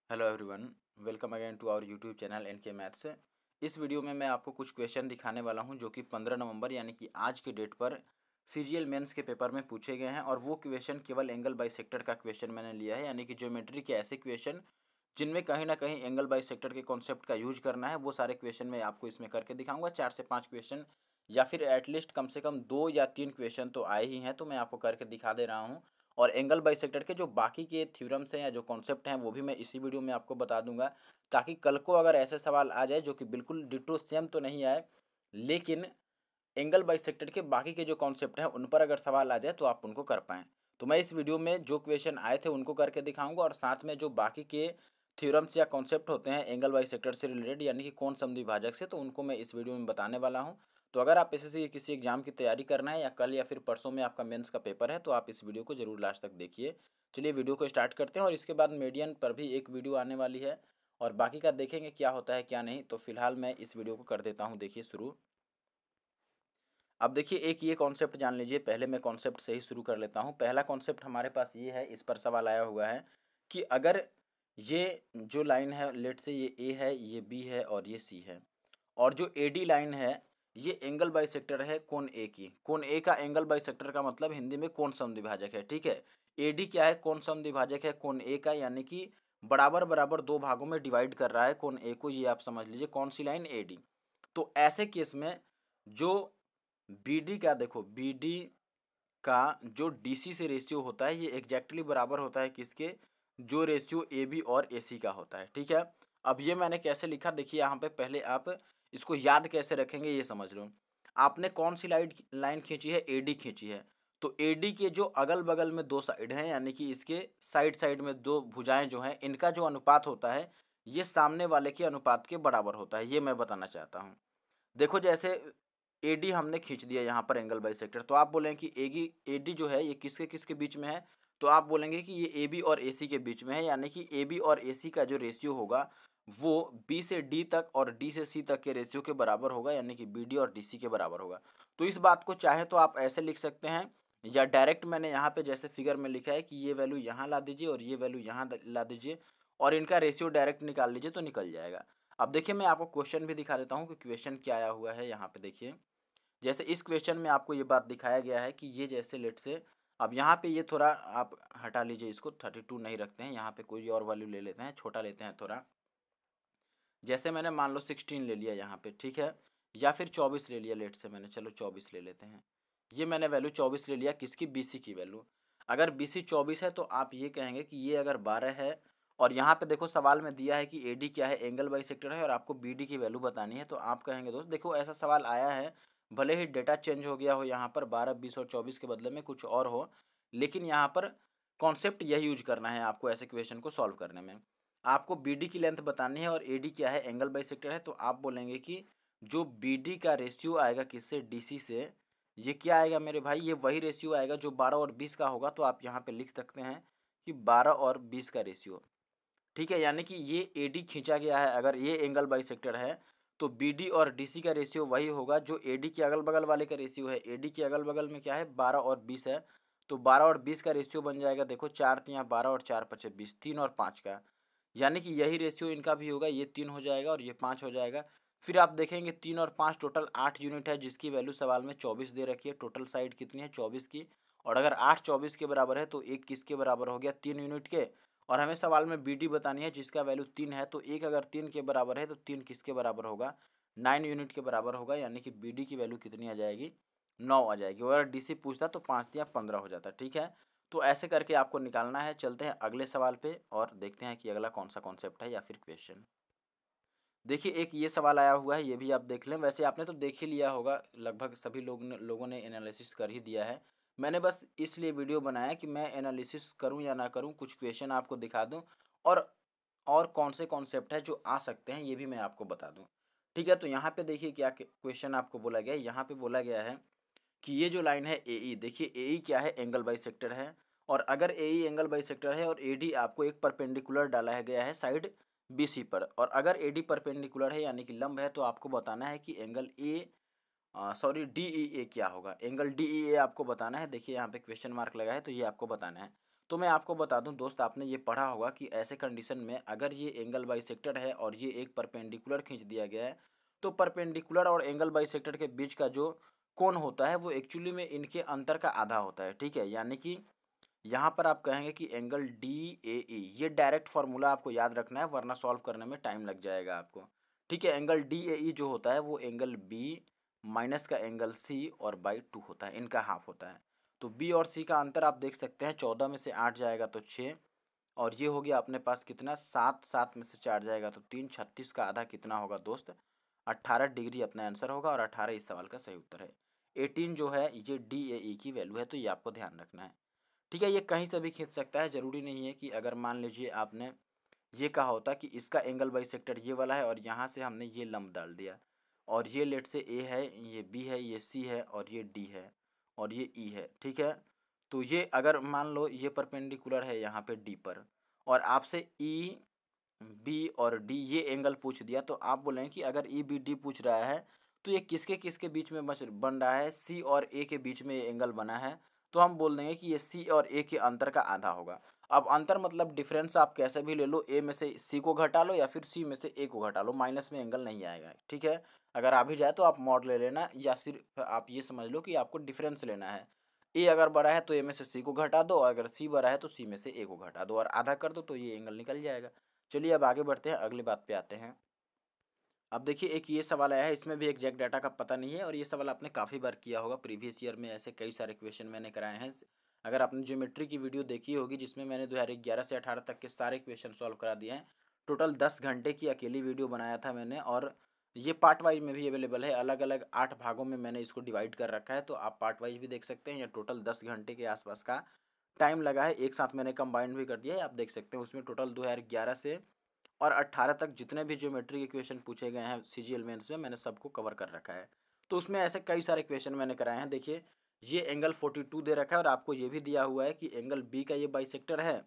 Hello everyone, welcome again to our YouTube channel NK maths. इस video में मैं आपको कुछ क्वेश्चन दिखाने वाला हूं जो कि 15 नवंबर यानी कि आज के डेट पर सीजीएल मेंस के पेपर में पूछे गए हैं। और वो क्वेश्चन केवल एंगल बाइसेक्टर का क्वेश्चन मैंने लिया है, यानी कि ज्योमेट्री के ऐसे क्वेश्चन जिनमें कहीं ना कहीं एंगल बाइसेक्टर के कॉन्सेप्ट का यूज करना है, वो सारे क्वेश्चन मैं आपको इसमें करके दिखाऊंगा। 4 से 5 क्वेश्चन या फिर एटलीस्ट कम से कम 2 या 3 क्वेश्चन तो आए ही हैं, तो मैं आपको करके दिखा दे रहा हूँ। और एंगल बाइसेक्टर के जो बाकी के थ्योरम्स हैं या जो कॉन्सेप्ट हैं वो भी मैं इसी वीडियो में आपको बता दूंगा, ताकि कल को अगर ऐसे सवाल आ जाए जो कि बिल्कुल डिटो सेम तो नहीं आए, लेकिन एंगल बाइसेक्टर के बाकी के जो कॉन्सेप्ट हैं उन पर अगर सवाल आ जाए तो आप उनको कर पाएँ। तो मैं इस वीडियो में जो क्वेश्चन आए थे उनको करके दिखाऊंगा, और साथ में जो बाकी के थ्योरम्स या कॉन्सेप्ट होते हैं एंगल बाइसेक्टर से रिलेटेड, यानी कि कोण समद्विभाजक से, तो उनको मैं इस वीडियो में बताने वाला हूं। तो अगर आप एसएससी के किसी एग्जाम की तैयारी करना है या कल या फिर परसों में आपका मेंस का पेपर है, तो आप इस वीडियो को जरूर लास्ट तक देखिए। चलिए वीडियो को स्टार्ट करते हैं, और इसके बाद मीडियन पर भी एक वीडियो आने वाली है और बाकी का देखेंगे क्या होता है क्या नहीं। तो फिलहाल मैं इस वीडियो को कर देता हूँ देखिए शुरू। अब देखिए एक ये कॉन्सेप्ट जान लीजिए, पहले मैं कॉन्सेप्ट से ही शुरू कर लेता हूँ। पहला कॉन्सेप्ट हमारे पास ये है, इस पर सवाल आया हुआ है कि अगर ये जो लाइन है, लेट से ये ए है, ये बी है और ये सी है, और जो एडी लाइन है ये एंगल बाइसेक्टर है कोण ए की। कोण ए का एंगल बाइसेक्टर का मतलब हिंदी में कोण समद्विभाजक है, ठीक है। एडी क्या है? कोण समद्विभाजक है कोण ए का, यानी कि बराबर बराबर दो भागों में डिवाइड कर रहा है कोण ए को। ये आप समझ लीजिए कौन सी लाइन? एडी। तो ऐसे केस में जो बीडी का, देखो बीडी का जो डीसी से रेशियो होता है ये एग्जैक्टली बराबर होता है किसके? जो रेशियो ए बी और ए सी का होता है, ठीक है। अब ये मैंने कैसे लिखा देखिए यहाँ पे, पहले आप इसको याद कैसे रखेंगे ये समझ लो। आपने कौन सी लाइन खींची है? एडी खींची है। तो एडी के जो अगल बगल में दो साइड हैं, यानी कि इसके साइड साइड में दो भुजाएं जो हैं, इनका जो अनुपात होता है ये सामने वाले के अनुपात के बराबर होता है, ये मैं बताना चाहता हूँ। देखो जैसे एडी हमने खींच दिया यहाँ पर एंगल बाइसेक्टर, तो आप बोलेंगे कि एगी एडी जो है ये किसके किसके बीच में है? तो आप बोलेंगे कि ये ए बी और ए सी के बीच में है, यानी कि ए बी और ए सी का जो रेशियो होगा वो बी से डी तक और डी से सी तक के रेशियो के बराबर होगा, यानी कि बी डी और डी सी के बराबर होगा। तो इस बात को चाहे तो आप ऐसे लिख सकते हैं, या डायरेक्ट मैंने यहाँ पे जैसे फिगर में लिखा है कि ये वैल्यू यहाँ ला दीजिए और ये वैल्यू यहाँ ला दीजिए, और इनका रेशियो डायरेक्ट निकाल लीजिए तो निकल जाएगा। अब देखिए मैं आपको क्वेश्चन भी दिखा देता हूँ कि क्वेश्चन क्या आया हुआ है यहाँ पे। देखिए जैसे इस क्वेश्चन में आपको ये बात दिखाया गया है कि ये जैसे लेट से, अब यहाँ पे ये थोड़ा आप हटा लीजिए, इसको 32 नहीं रखते हैं, यहाँ पे कोई और वैल्यू ले लेते हैं, छोटा लेते हैं थोड़ा। जैसे मैंने मान लो 16 ले लिया यहाँ पे, ठीक है, या फिर 24 ले लिया लेट से मैंने, चलो 24 ले लेते हैं। ये मैंने वैल्यू 24 ले लिया, किसकी? बीसी की वैल्यू। अगर बीसी 24 है तो आप ये कहेंगे कि ये अगर 12 है, और यहाँ पे देखो सवाल में दिया है कि एडी क्या है? एंगल बाइसेक्टर है, और आपको बीडी की वैल्यू बतानी है, तो आप कहेंगे दोस्त देखो ऐसा सवाल आया है, भले ही डेटा चेंज हो गया हो, यहाँ पर 12, 20 और 24 के बदले में कुछ और हो, लेकिन यहाँ पर कॉन्सेप्ट यही यूज करना है आपको ऐसे क्वेश्चन को सॉल्व करने में। आपको बीडी की लेंथ बतानी है और एडी क्या है? एंगल बाइसेक्टर है, तो आप बोलेंगे कि जो बीडी का रेशियो आएगा किससे? डीसी से, ये क्या आएगा मेरे भाई? ये वही रेशियो आएगा जो 12 और 20 का होगा। तो आप यहाँ पे लिख सकते हैं कि 12 और 20 का रेशियो, ठीक है, यानी कि ये एडी खींचा गया है। अगर ये एंगल बाइसेक्टर है तो बीडी और डीसी का रेशियो वही होगा जो एडी के अगल बगल वाले का रेशियो है। एडी के अगल बगल में क्या है? 12 और 20 है, तो 12 और 20 का रेशियो बन जाएगा, देखो 4 तियाँ 12 और 4 पचे 20, 3 और 5 का, यानी कि यही रेशियो इनका भी होगा। ये 3 हो जाएगा और ये 5 हो जाएगा। फिर आप देखेंगे 3 और 5 टोटल 8 यूनिट है, जिसकी वैल्यू सवाल में 24 दे रखी है। टोटल साइड कितनी है? 24 की। और अगर 8 24 के बराबर है तो एक किसके बराबर हो गया? 3 यूनिट के। और हमें सवाल में बीडी बतानी है जिसका वैल्यू 3 है, तो एक अगर 3 के बराबर है तो 3 किसके बराबर होगा? 9 यूनिट के बराबर होगा, यानी कि बीडी की वैल्यू कितनी आ जाएगी? 9 आ जाएगी। और अगर डीसी पूछता तो 5 या 15 हो जाता, ठीक है। तो ऐसे करके आपको निकालना है। चलते हैं अगले सवाल पे और देखते हैं कि अगला कौन सा कॉन्सेप्ट है या फिर क्वेश्चन। देखिए एक ये सवाल आया हुआ है, ये भी आप देख लें। वैसे आपने तो देख ही लिया होगा, लगभग सभी लोगों ने एनालिसिस कर ही दिया है। मैंने बस इसलिए वीडियो बनाया कि मैं एनालिसिस करूं या ना करूं, कुछ क्वेश्चन आपको दिखा दूं, और और कौन से कॉन्सेप्ट है जो आ सकते हैं ये भी मैं आपको बता दूं, ठीक है। तो यहाँ पे देखिए क्या क्वेश्चन आपको बोला गया है। यहाँ पे बोला गया है कि ये जो लाइन है ए, देखिए ए क्या है? एंगल बाइसेक्टर है। और अगर ए एंगल बाइसेक्टर है और एडी आपको एक परपेंडिकुलर डाला है गया है साइड बीसी पर, और अगर एडी परपेंडिकुलर है यानी कि लंब है, तो आपको बताना है कि angle A sorry D E A क्या होगा? एंगल डी ई ए आपको बताना है। देखिए यहाँ पे क्वेश्चन मार्क लगा है, तो ये आपको बताना है। तो मैं आपको बता दूं दोस्त, आपने ये पढ़ा होगा कि ऐसे कंडीशन में अगर ये एंगल बाइसेक्टर है और ये एक परपेंडिकुलर खींच दिया गया है, तो परपेंडिकुलर और एंगल बाइसेक्टर के बीच का जो कोण होता है वो एक्चुअली में इनके अंतर का आधा होता है। ठीक है, यानी कि यहाँ पर आप कहेंगे कि एंगल डी ए ई, ये डायरेक्ट फार्मूला आपको याद रखना है वरना सॉल्व करने में टाइम लग जाएगा आपको। ठीक है, एंगल डी ए ई जो होता है वो एंगल बी माइनस का एंगल सी और बाई 2 होता है, इनका हाफ होता है। तो बी और सी का अंतर आप देख सकते हैं, 14 में से 8 जाएगा तो 6, और ये हो गया अपने पास कितना 7, 7 में से 4 जाएगा तो 3, 36 का आधा कितना होगा दोस्त 18 डिग्री अपना आंसर होगा, और 18 इस सवाल का सही उत्तर है। 18 जो है ये डी ए ई की वैल्यू है, तो ये आपको ध्यान रखना है। ठीक है, ये कहीं से भी खींच सकता है, ज़रूरी नहीं है कि अगर मान लीजिए आपने ये कहा होता कि इसका एंगल बाइसेक्टर ये वाला है और यहाँ से हमने ये लंब डाल दिया, और ये लेट से ए है, ये बी है, ये सी है, और ये डी है, और ये ई है। ठीक है, तो ये अगर मान लो ये परपेंडिकुलर है यहाँ पे डी पर, और आपसे ई बी और डी ये एंगल पूछ दिया, तो आप बोलेंगे कि अगर ई बी डी पूछ रहा है तो ये किसके किसके बीच में बन रहा है, सी और ए के बीच में ये एंगल बना है, तो हम बोल देंगे कि ये सी और ए के अंतर का आधा होगा। अब अंतर मतलब डिफरेंस आप कैसे भी ले लो, ए में से सी को घटा लो या फिर सी में से ए को घटा लो, माइनस में एंगल नहीं आएगा। ठीक है, अगर आ भी जाए तो आप मॉड ले लेना, या फिर आप ये समझ लो कि आपको डिफरेंस लेना है। ए अगर बड़ा है तो ए में से सी को घटा दो, और अगर सी बड़ा है तो सी में से ए को घटा दो और आधा कर दो, तो ये एंगल निकल जाएगा। चलिए अब आगे बढ़ते हैं, अगली बात पे आते हैं। अब देखिए एक ये सवाल आया है, इसमें भी एग्जैक्ट डाटा का पता नहीं है, और ये सवाल आपने काफ़ी बार किया होगा, प्रीवियस ईयर में ऐसे कई सारे क्वेश्चन मैंने कराए हैं। अगर आपने ज्योमेट्री की वीडियो देखी होगी जिसमें मैंने 2011 से 18 तक के सारे क्वेश्चन सॉल्व करा दिए हैं, टोटल 10 घंटे की अकेली वीडियो बनाया था मैंने, और ये पार्ट वाइज में भी अवेलेबल है, अलग अलग 8 भागों में मैंने इसको डिवाइड कर रखा है, तो आप पार्ट वाइज भी देख सकते हैं। या टोटल 10 घंटे के आसपास का टाइम लगा है, एक साथ मैंने कंबाइंड भी कर दिया है, आप देख सकते हैं। उसमें टोटल 2011 से और 18 तक जितने भी ज्योमेट्री के क्वेश्चन पूछे गए हैं सीजीएल मेंस में, मैंने सबको कवर कर रखा है। तो उसमें ऐसे कई सारे क्वेश्चन मैंने कराए हैं। देखिए ये एंगल 42 दे रखा है, और आपको ये भी दिया हुआ है कि एंगल बी का ये बाइसेक्टर है।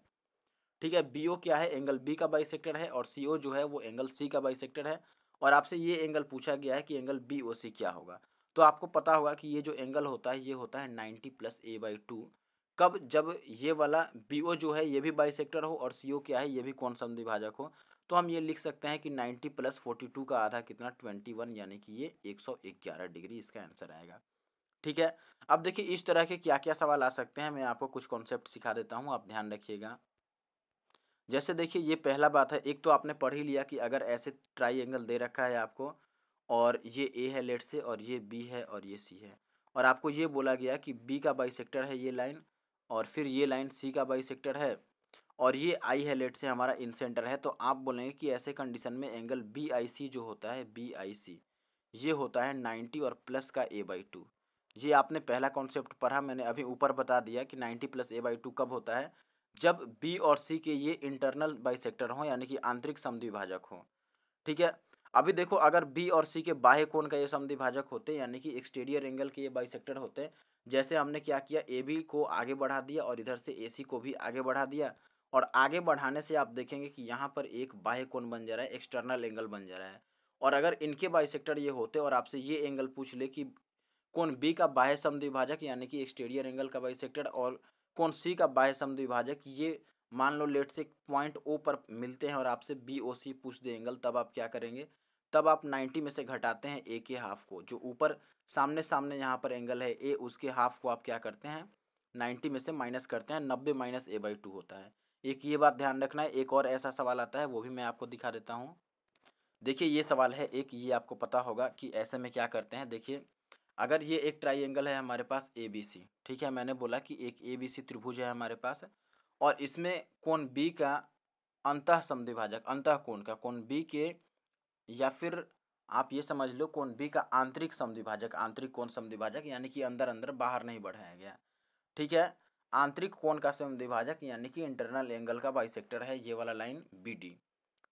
ठीक है, बी ओ क्या है, एंगल बी का बाइसेक्टर है, और सी ओ जो है वो एंगल सी का बाइसेक्टर है, और आपसे ये एंगल पूछा गया है कि एंगल बी ओ सी क्या होगा। तो आपको पता होगा कि ये जो एंगल होता है ये होता है 90 प्लस ए बाई 2। कब, जब ये वाला बी ओ जो है ये भी बाइसेक्टर हो और सी ओ क्या है ये भी कोण समद्विभाजक हो। तो हम ये लिख सकते हैं कि 90 प्लस 42 का आधा कितना 21, यानी कि ये 111 डिग्री इसका आंसर आएगा। ठीक है, अब देखिए इस तरह के क्या क्या सवाल आ सकते हैं, मैं आपको कुछ कॉन्सेप्ट सिखा देता हूँ, आप ध्यान रखिएगा। जैसे देखिए ये पहला बात है, एक तो आपने पढ़ ही लिया कि अगर ऐसे ट्राइएंगल दे रखा है आपको, और ये ए है लेट से, और ये बी है, और ये सी है, और आपको ये बोला गया कि बी का बाइसेक्टर है ये लाइन, और फिर ये लाइन सी का बाइसेक्टर है, और ये आई है लेट से हमारा इन सेंटर है, तो आप बोलेंगे कि ऐसे कंडीशन में एंगल बी आई सी जो होता है, बी आई सी ये होता है 90 और प्लस का ए बाई 2। ये आपने पहला कॉन्सेप्ट पढ़ा, मैंने अभी ऊपर बता दिया कि 90 प्लस ए बाई 2 कब होता है, जब बी और सी के ये इंटरनल बाइसेक्टर हों, यानी कि आंतरिक समद्विभाजक हों। ठीक है, अभी देखो अगर बी और सी के बाह्य कोण का ये समद्विभाजक होते, यानी कि एक्सटीरियर एंगल के ये बाइसेक्टर होते, जैसे हमने क्या किया, ए बी को आगे बढ़ा दिया और इधर से ए सी को भी आगे बढ़ा दिया, और आगे बढ़ाने से आप देखेंगे कि यहाँ पर एक बाह्य कोण बन जा रहा है, एक्सटर्नल एंगल बन जा रहा है। और अगर इनके बाइसेक्टर ये होते और आपसे ये एंगल पूछ ले कि कोण बी का बाह्य समद्विभाजक यानी कि एक्सटीरियर एंगल का बाइसेक्टर, और कोण सी का बाह्य समद्विभाजक, ये मान लो लेट से पॉइंट ओ पर मिलते हैं, और आपसे बी ओ सी पूछ दे एंगल, तब आप क्या करेंगे, तब आप 90 में से घटाते हैं ए के हाफ को, जो ऊपर सामने सामने यहाँ पर एंगल है ए, उसके हाफ को आप क्या करते हैं 90 में से माइनस करते हैं, 90 माइनस ए बाई 2 होता है। एक ये बात ध्यान रखना है। एक और ऐसा सवाल आता है, वो भी मैं आपको दिखा देता हूँ। देखिए ये सवाल है एक, ये आपको पता होगा कि ऐसे में क्या करते हैं। देखिए अगर ये एक ट्राइएंगल है हमारे पास ए बी सी, ठीक है, मैंने बोला कि एक ए बी सी त्रिभुज है हमारे पास, और इसमें कोण बी का अंतः समद्विभाजक, अंतः कोण का, कोण बी के, या फिर आप ये समझ लो कोण बी का आंतरिक समद्विभाजक, आंतरिक कोण समद्विभाजक यानी कि अंदर अंदर बाहर नहीं बढ़ाया गया। ठीक है, आंतरिक कोण का समद्विभाजक यानी कि इंटरनल एंगल का बाइसेक्टर है ये वाला लाइन बी डी।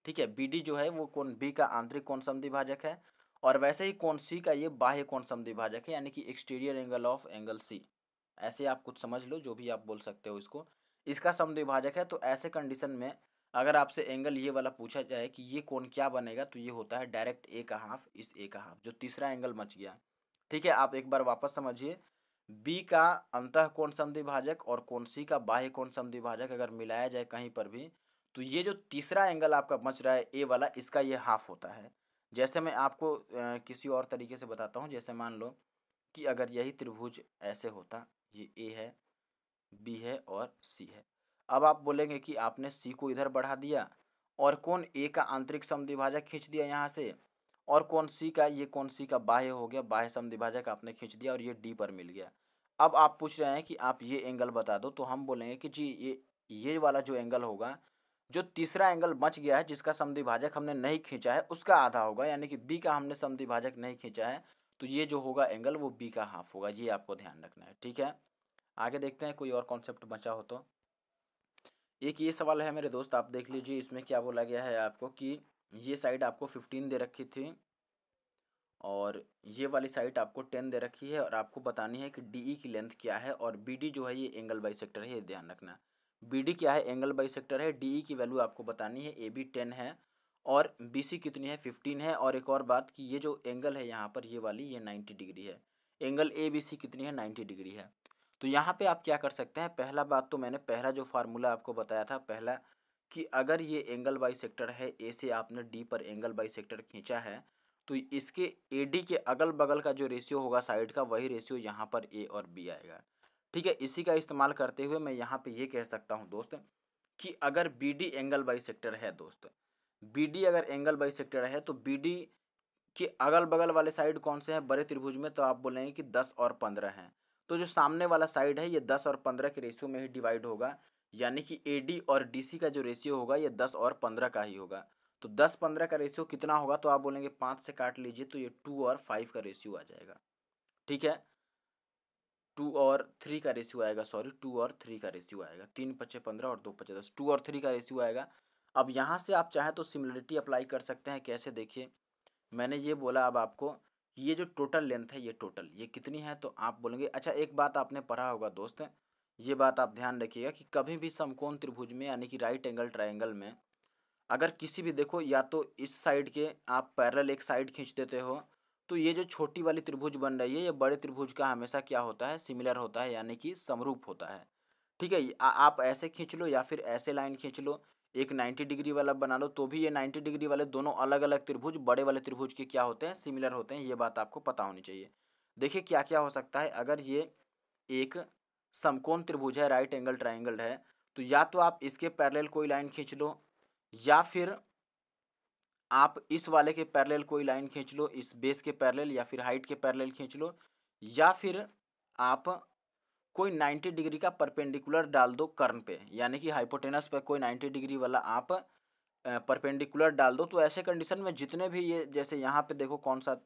ठीक है, बी डी जो है वो कोण बी का आंतरिक कोण समद्विभाजक है, और वैसे ही कोण सी का ये बाह्य कोण समद्विभाजक है, यानी कि exterior angle of angle C. ऐसे आप कुछ समझ लो, जो भी आप बोल सकते हो इसको, इसका समद्विभाजक है। तो ऐसे कंडीशन में अगर आपसे एंगल ये वाला पूछा जाए कि ये कोण क्या बनेगा, तो ये होता है डायरेक्ट ए का हाफ, इस ए का हाफ, जो तीसरा एंगल बच गया। ठीक है, आप एक बार वापस समझिए, बी का अंतःकोण समद्विभाजक और कोण सी का बाह्य कोण समद्विभाजक अगर मिलाया जाए कहीं पर भी, तो ये जो तीसरा एंगल आपका बच रहा है ए वाला, इसका ये हाफ होता है। जैसे मैं आपको किसी और तरीके से बताता हूँ। जैसे मान लो कि अगर यही त्रिभुज ऐसे होता, ये ए है, बी है और सी है। अब आप बोलेंगे कि आपने सी को इधर बढ़ा दिया और कोण ए का आंतरिक समद्विभाजक खींच दिया यहाँ से, और कोण सी का, ये कोण सी का बाह्य हो गया, बाह्य समद्विभाजक आपने खींच दिया और ये डी पर मिल गया। अब आप पूछ रहे हैं कि आप ये एंगल बता दो, तो हम बोलेंगे कि जी ये वाला जो एंगल होगा, जो तीसरा एंगल बच गया है जिसका समद्विभाजक हमने नहीं खींचा है, उसका आधा होगा, यानी कि बी का हमने समद्विभाजक नहीं खींचा है, तो ये जो होगा एंगल वो बी का हाफ होगा। ये आपको ध्यान रखना है, ठीक है। आगे देखते हैं कोई और कॉन्सेप्ट बचा हो तो। एक ये सवाल है मेरे दोस्त, आप देख लीजिए। इसमें क्या बोला गया है आपको कि ये साइड आपको 15 दे रखी थी और ये वाली साइड आपको 10 दे रखी है, और आपको बतानी है कि डी की लेंथ क्या है, और बी जो है ये एंगल बाइसेक्टर है, ये ध्यान रखना। बी क्या है? एंगल बाइसेक्टर है। डी की वैल्यू आपको बतानी है। ए बी 10 है और बी सी कितनी है? 15 है। और एक और बात कि ये जो एंगल है यहाँ पर, ये वाली, ये 90 डिग्री है। एंगल ए बी सी कितनी है? 90 डिग्री है। तो यहाँ पे आप क्या कर सकते हैं, पहला बात तो मैंने पहला जो फार्मूला आपको बताया था पहला, कि अगर ये एंगल बाइसेक्टर है, ए से आपने डी पर एंगल बाइसेक्टर खींचा है, तो इसके ए डी के अगल बगल का जो रेशियो होगा साइड का, वही रेशियो यहाँ पर ए और बी आएगा। ठीक है, इसी का इस्तेमाल करते हुए मैं यहाँ पे ये कह सकता हूँ दोस्त कि अगर बी डी एंगल बाइसेक्टर है दोस्त, बी डी अगर एंगल बाइसेक्टर है, तो बी डी कि अगल बगल वाले साइड कौन से हैं बड़े त्रिभुज में, तो आप बोलेंगे कि 10 और 15 हैं। तो जो सामने वाला साइड है ये 10 और 15 के रेशियो में ही डिवाइड होगा, यानी कि एडी और डीसी का जो रेशियो होगा ये 10 और 15 का ही होगा। तो 10-15 का रेशियो कितना होगा, तो आप बोलेंगे 5 से काट लीजिए, तो ये 2 और 5 का रेशियो आ जाएगा। ठीक है, 2 और 3 का रेशियो आएगा, सॉरी 2 और 3 का रेशियो आएगा। 3 पच्चे 15 और 2 पच्चे 10, 2 और 3 का रेशियो आएगा। अब यहाँ से आप चाहें तो सिमिलरिटी अप्लाई कर सकते हैं। कैसे? देखिए, मैंने ये बोला अब आपको, ये जो टोटल लेंथ है, ये टोटल ये कितनी है, तो आप बोलेंगे। अच्छा, एक बात आपने पढ़ा होगा दोस्त, ये बात आप ध्यान रखिएगा कि कभी भी समकोण त्रिभुज में, यानी कि राइट एंगल ट्रायंगल में, अगर किसी भी, देखो, या तो इस साइड के आप पैरेलल एक साइड खींच देते हो, तो ये जो छोटी वाली त्रिभुज बन रही है, ये बड़े त्रिभुज का हमेशा क्या होता है? सिमिलर होता है, यानी कि समरूप होता है। ठीक है, आप ऐसे खींच लो या फिर ऐसे लाइन खींच लो, एक 90 डिग्री वाला बना लो, तो भी ये 90 डिग्री वाले दोनों अलग अलग त्रिभुज बड़े वाले त्रिभुज के क्या होते हैं? सिमिलर होते हैं। ये बात आपको पता होनी चाहिए। देखिए क्या क्या हो सकता है, अगर ये एक समकोण त्रिभुज है, राइट एंगल ट्राइंगल है, तो या तो आप इसके पैरेलल कोई लाइन खींच लो, या फिर आप इस वाले के पैरेलल कोई लाइन खींच लो, इस बेस के पैरेलल या फिर हाइट के पैरेलल खींच लो, या फिर आप कोई 90 डिग्री का परपेंडिकुलर डाल दो कर्ण पे, यानी कि हाइपोटेनस पे कोई 90 डिग्री वाला आप परपेंडिकुलर डाल दो। तो ऐसे कंडीशन में जितने भी ये, जैसे यहाँ पे देखो कौन सा,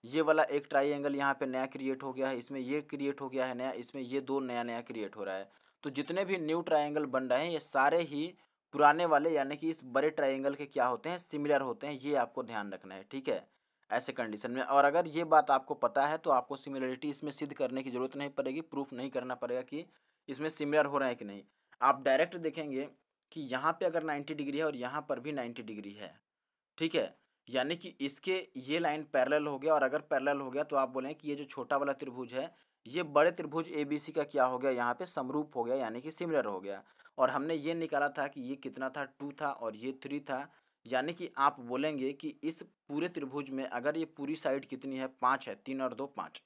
ये वाला एक ट्राइंगल यहाँ पे नया क्रिएट हो गया है, इसमें ये क्रिएट हो गया है नया, इसमें ये दो नया नया क्रिएट हो रहा है। तो जितने भी न्यू ट्राइंगल बन रहे हैं ये सारे ही पुराने वाले, यानी कि इस बड़े ट्राइंगल के क्या होते हैं? सिमिलर होते हैं। ये आपको ध्यान रखना है, ठीक है, ऐसे कंडीशन में। और अगर ये बात आपको पता है तो आपको सिमिलरिटी इसमें सिद्ध करने की जरूरत नहीं पड़ेगी, प्रूफ नहीं करना पड़ेगा कि इसमें सिमिलर हो रहे हैं कि नहीं। आप डायरेक्ट देखेंगे कि यहाँ पे अगर 90 डिग्री है और यहाँ पर भी 90 डिग्री है, ठीक है, यानी कि इसके ये लाइन पैरेलल हो गया, और अगर पैरेलल हो गया तो आप बोलें कि ये जो छोटा वाला त्रिभुज है, ये बड़े त्रिभुज एबीसी का क्या हो गया? यहाँ पे समरूप हो गया, यानी कि सिमिलर हो गया। और हमने ये निकाला था कि ये कितना था? 2 था और ये 3 था, यानी कि आप बोलेंगे कि इस पूरे त्रिभुज में अगर ये पूरी साइड कितनी है? 5 है। 3 और 2 5।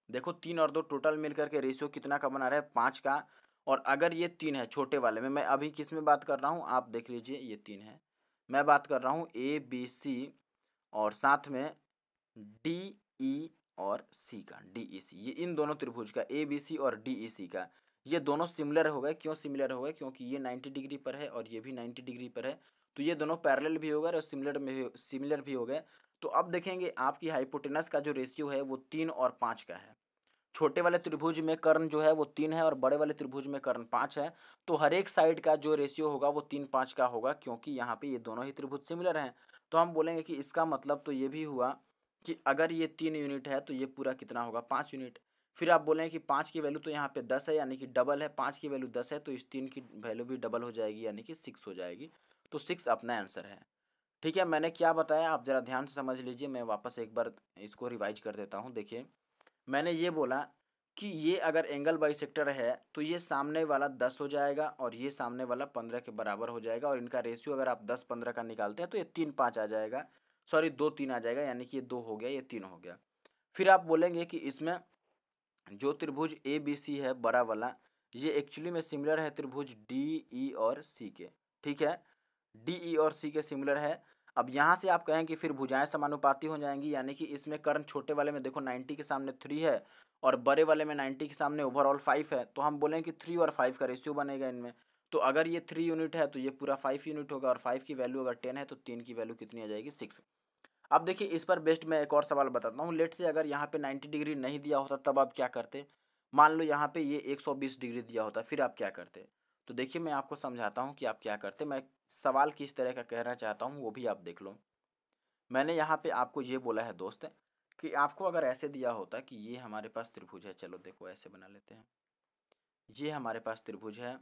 देखो 3 और 2 टोटल मिलकर के रेशियो कितना का बना रहा है? 5 का। और अगर ये 3 है छोटे वाले में, मैं अभी किस में बात कर रहा हूँ आप देख लीजिए, ये 3 है, मैं बात कर रहा हूँ ए बी सी और साथ में डी ई और सी का, डी ई सी, ये इन दोनों त्रिभुज का, ए बी सी और डी ई सी का, ये दोनों सिमिलर हो गए। क्यों सिमिलर हो गए? क्योंकि ये 90 डिग्री पर है और ये भी 90 डिग्री पर है, तो ये दोनों पैरेलल भी हो गए और सिमिलर भी हो गए। तो अब देखेंगे आपकी हाइपोटेनस का जो रेशियो है वो 3 और 5 का है। छोटे वाले त्रिभुज में कर्ण जो है वो 3 है और बड़े वाले त्रिभुज में कर्ण 5 है, तो हर एक साइड का जो रेशियो होगा वो 3-5 का होगा, क्योंकि यहाँ पे ये दोनों ही त्रिभुज सिमिलर हैं। तो हम बोलेंगे कि इसका मतलब तो ये भी हुआ कि अगर ये 3 यूनिट है तो ये पूरा कितना होगा? 5 यूनिट। फिर आप बोलेंगे कि 5 की वैल्यू तो यहाँ पे 10 है, यानी कि डबल है, 5 की वैल्यू 10 है, तो इस 3 की वैल्यू भी डबल हो जाएगी, यानी कि 6 हो जाएगी। तो 6 अपना आंसर है। ठीक है, मैंने क्या बताया आप ज़रा ध्यान से समझ लीजिए, मैं वापस एक बार इसको रिवाइज कर देता हूँ। देखिए, मैंने ये बोला कि ये अगर एंगल बाइसेक्टर है तो ये सामने वाला 10 हो जाएगा और ये सामने वाला 15 के बराबर हो जाएगा, और इनका रेशियो अगर आप 10-15 का निकालते हैं तो ये 3-5 आ जाएगा, सॉरी 2-3 आ जाएगा, यानी कि ये 2 हो गया, ये 3 हो गया। फिर आप बोलेंगे कि इसमें जो त्रिभुज ए बी सी है बड़ा वाला, ये एक्चुअली में सिमिलर है त्रिभुज डी ई और सी के, ठीक है, डी ई और सी के सिमिलर है। अब यहाँ से आप कहें कि फिर भुजाएं समानुपाती हो जाएंगी, यानी कि इसमें कर्ण छोटे वाले में देखो 90 के सामने 3 है और बड़े वाले में 90 के सामने ओवरऑल 5 है, तो हम बोलेंगे कि 3 और 5 का रेशियो बनेगा इनमें। तो अगर ये 3 यूनिट है तो ये पूरा 5 यूनिट होगा, और 5 की वैल्यू अगर 10 है तो 3 की वैल्यू कितनी आ जाएगी, 6। अब देखिए इस पर बेस्ड मैं एक और सवाल बताता हूँ। लेट से अगर यहाँ पे 90 डिग्री नहीं दिया होता तब आप क्या करते। मान लो यहाँ पे ये 120 डिग्री दिया होता, फिर आप क्या करते। तो देखिए मैं आपको समझाता हूँ कि आप क्या करते। मैं सवाल किस तरह का कहना चाहता हूँ वो भी आप देख लो। मैंने यहाँ पे आपको ये बोला है दोस्त कि आपको अगर ऐसे दिया होता कि ये हमारे पास त्रिभुज है, चलो देखो ऐसे बना लेते हैं, ये हमारे पास त्रिभुज है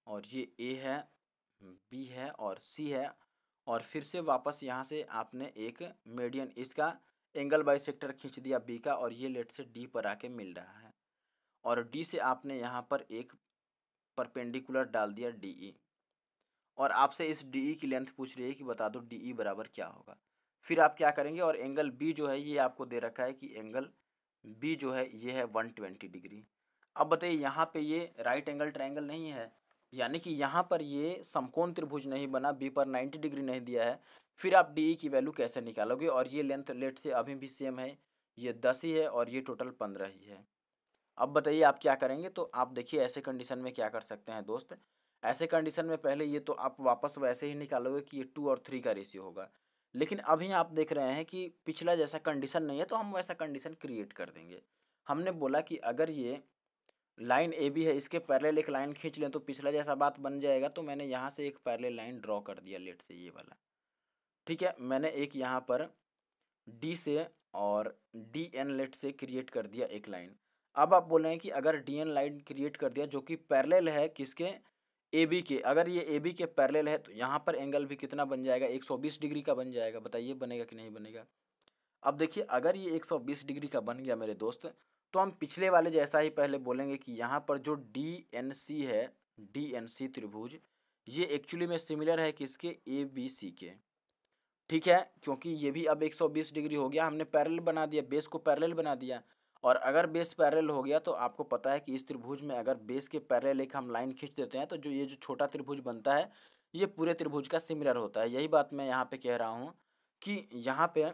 और ये ए है, बी है और सी है, और फिर से वापस यहाँ से आपने एक मीडियन इसका एंगल बाइसेक्टर खींच दिया बी का, और ये लेट से डी पर आके मिल रहा है, और डी से आपने यहाँ पर एक परपेंडिकुलर डाल दिया डी ई, और आपसे इस डी ई की लेंथ पूछ रही है कि बता दो डी ई बराबर क्या होगा। फिर आप क्या करेंगे, और एंगल बी जो है ये आपको दे रखा है कि एंगल बी जो है ये है 120 डिग्री। अब बताइए यहाँ पे ये राइट एंगल ट्रायंगल नहीं है, यानी कि यहाँ पर ये समकोण त्रिभुज नहीं बना, बी पर 90 डिग्री नहीं दिया है, फिर आप डी ई की वैल्यू कैसे निकालोगे। और ये लेंथ लेट से अभी भी सेम है, ये 10 ही है और ये टोटल 15 ही है। अब बताइए आप क्या करेंगे। तो आप देखिए ऐसे कंडीशन में क्या कर सकते हैं दोस्त। ऐसे कंडीशन में पहले ये तो आप वापस वैसे ही निकालोगे कि ये 2 और 3 का रेशियो होगा, लेकिन अभी आप देख रहे हैं कि पिछला जैसा कंडीशन नहीं है, तो हम वैसा कंडीशन क्रिएट कर देंगे। हमने बोला कि अगर ये लाइन ए बी है, इसके पैरेलल एक लाइन खींच लें तो पिछला जैसा बात बन जाएगा। तो मैंने यहाँ से एक पैरेलल लाइन ड्रॉ कर दिया, लेट से ये वाला, ठीक है। मैंने एक यहाँ पर डी से और डी एन लेट से क्रिएट कर दिया एक लाइन। अब आप बोल रहे हैं कि अगर डी एन लाइन क्रिएट कर दिया जो कि पैरेलल है किसके, ए बी के, अगर ये ए बी के पैरेलल है तो यहाँ पर एंगल भी कितना बन जाएगा, 120 डिग्री का बन जाएगा। बताइए बनेगा कि नहीं बनेगा। अब देखिए अगर ये 120 डिग्री का बन गया मेरे दोस्त, तो हम पिछले वाले जैसा ही पहले बोलेंगे कि यहाँ पर जो डी एन सी है, डी एन सी त्रिभुज, ये एक्चुअली में सिमिलर है किसके, ए बी सी के, ठीक है। क्योंकि ये भी अब 120 डिग्री हो गया, हमने पैरेलल बना दिया, बेस को पैरेलल बना दिया। और अगर बेस पैरेलल हो गया तो आपको पता है कि इस त्रिभुज में अगर बेस के पैरेलल एक हम लाइन खींच देते हैं तो जो ये जो छोटा त्रिभुज बनता है ये पूरे त्रिभुज का सिमिलर होता है। यही बात मैं यहाँ पे कह रहा हूँ कि यहाँ पे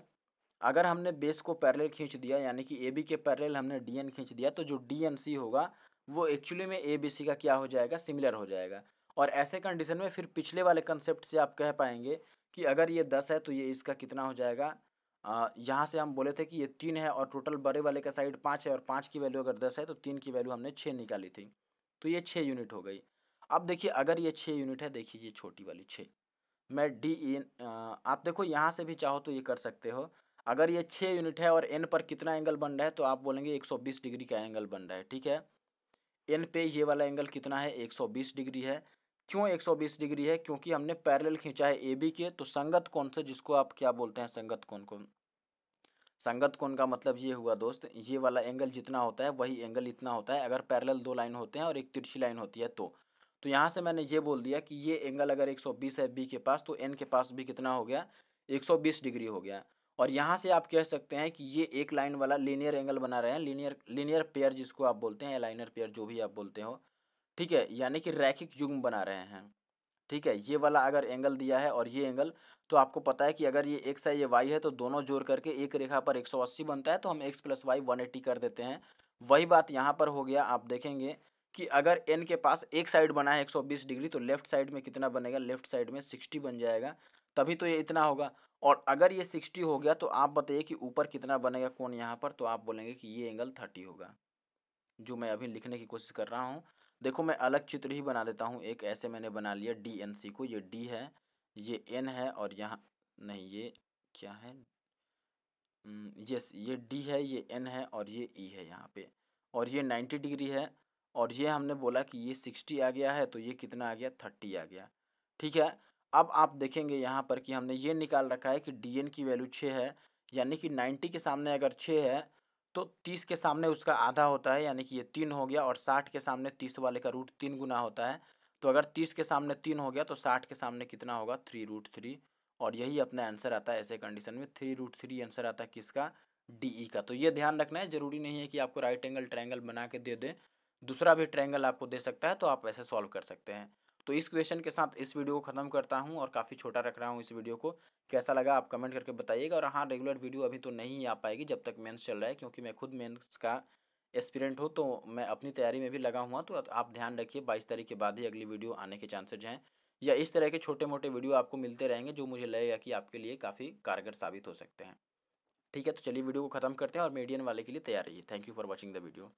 अगर हमने बेस को पैरेलल खींच दिया, यानी कि ए बी के पैरेलल हमने डी एन खींच दिया, तो जो डी एन सी होगा वो एक्चुअली में ए बी सी का क्या हो जाएगा, सिमिलर हो जाएगा। और ऐसे कंडीशन में फिर पिछले वाले कंसेप्ट से आप कह पाएंगे कि अगर ये 10 है तो ये इसका कितना हो जाएगा। यहाँ से हम बोले थे कि ये 3 है और टोटल बड़े वाले का साइड 5 है, और 5 की वैल्यू अगर 10 है तो 3 की वैल्यू हमने 6 निकाली थी, तो ये 6 यूनिट हो गई। अब देखिए अगर ये 6 यूनिट है, देखिए ये छोटी वाली 6, मैं डी एन, आप देखो यहाँ से भी चाहो तो ये कर सकते हो। अगर ये 6 यूनिट है और एन पर कितना एंगल बन रहा है, तो आप बोलेंगे 120 डिग्री का एंगल बन रहा है, ठीक है। एन पे ये वाला एंगल कितना है, 120 डिग्री है। क्यों 120 डिग्री है, क्योंकि हमने पैरेलल खींचा है ए बी के, तो संगत कोण से, जिसको आप क्या बोलते हैं संगत कोण को, संगत कोण का मतलब ये हुआ दोस्त, ये वाला एंगल जितना होता है वही एंगल इतना होता है अगर पैरेलल 2 लाइन होते हैं और एक तिरछी लाइन होती है तो यहाँ से मैंने ये बोल दिया कि ये एंगल अगर 120 है बी के पास, तो एन के पास भी कितना हो गया, 120 डिग्री हो गया। और यहाँ से आप कह सकते हैं कि ये एक लाइन वाला लीनियर एंगल बना रहे हैं, लीनियर पेयर जिसको आप बोलते हैं, लाइनर पेयर जो भी आप बोलते हो, ठीक है, यानी कि रैखिक युग्म बना रहे हैं, ठीक है। ये वाला अगर एंगल दिया है और ये एंगल, तो आपको पता है कि अगर ये एक्स है ये वाई है, तो दोनों जोड़ करके एक रेखा पर 180 बनता है, तो हम एक्स प्लस वाई 180 कर देते हैं। वही बात यहाँ पर हो गया। आप देखेंगे कि अगर एन के पास एक साइड बना है 120 डिग्री, तो लेफ्ट साइड में कितना बनेगा, लेफ्ट साइड में 60 बन जाएगा, तभी तो ये इतना होगा। और अगर ये 60 हो गया तो आप बताइए कि ऊपर कितना बनेगा कोण यहाँ पर, तो आप बोलेंगे कि ये एंगल 30 होगा, जो मैं अभी लिखने की कोशिश कर रहा हूँ। देखो मैं अलग चित्र ही बना देता हूँ एक, ऐसे मैंने बना लिया डी एन सी को, ये डी है, ये एन है, और यहाँ नहीं ये क्या है, यस ये डी है, ये एन है और ये ई है यहाँ पे, और ये 90 डिग्री है, और ये हमने बोला कि ये 60 आ गया है, तो ये कितना आ गया, 30 आ गया, ठीक है। अब आप देखेंगे यहाँ पर कि हमने ये निकाल रखा है कि डी एन की वैल्यू 6 है, यानी कि 90 के सामने अगर 6 है तो 30 के सामने उसका आधा होता है, यानी कि ये 3 हो गया, और 60 के सामने 30 वाले का रूट 3 गुना होता है। तो अगर 30 के सामने 3 हो गया तो 60 के सामने कितना होगा, 3√3, और यही अपना आंसर आता है ऐसे कंडीशन में, 3√3 आंसर आता है किसका, DE का। तो ये ध्यान रखना है, ज़रूरी नहीं है कि आपको राइट एंगल ट्रायंगल बना के दे दे, दूसरा भी ट्रायंगल आपको दे सकता है, तो आप ऐसे सॉल्व कर सकते हैं। तो इस क्वेश्चन के साथ इस वीडियो को ख़त्म करता हूँ, और काफ़ी छोटा रख रहा हूँ इस वीडियो को। कैसा लगा आप कमेंट करके बताइएगा। और हाँ, रेगुलर वीडियो अभी तो नहीं आ पाएगी जब तक मेंस चल रहा है, क्योंकि मैं खुद मेंस का एस्पिरेंट हूँ, तो मैं अपनी तैयारी में भी लगा हुआ। तो आप ध्यान रखिए, 22 तारीख के बाद ही अगली वीडियो आने के चांसेज हैं, या इस तरह के छोटे मोटे वीडियो आपको मिलते रहेंगे, जो मुझे लगेगा कि आपके लिए काफ़ी कारगर साबित हो सकते हैं। ठीक है, तो चलिए वीडियो को ख़त्म करते हैं, और मीडियन वाले के लिए तैयार रहिए। Thank you for watching the video.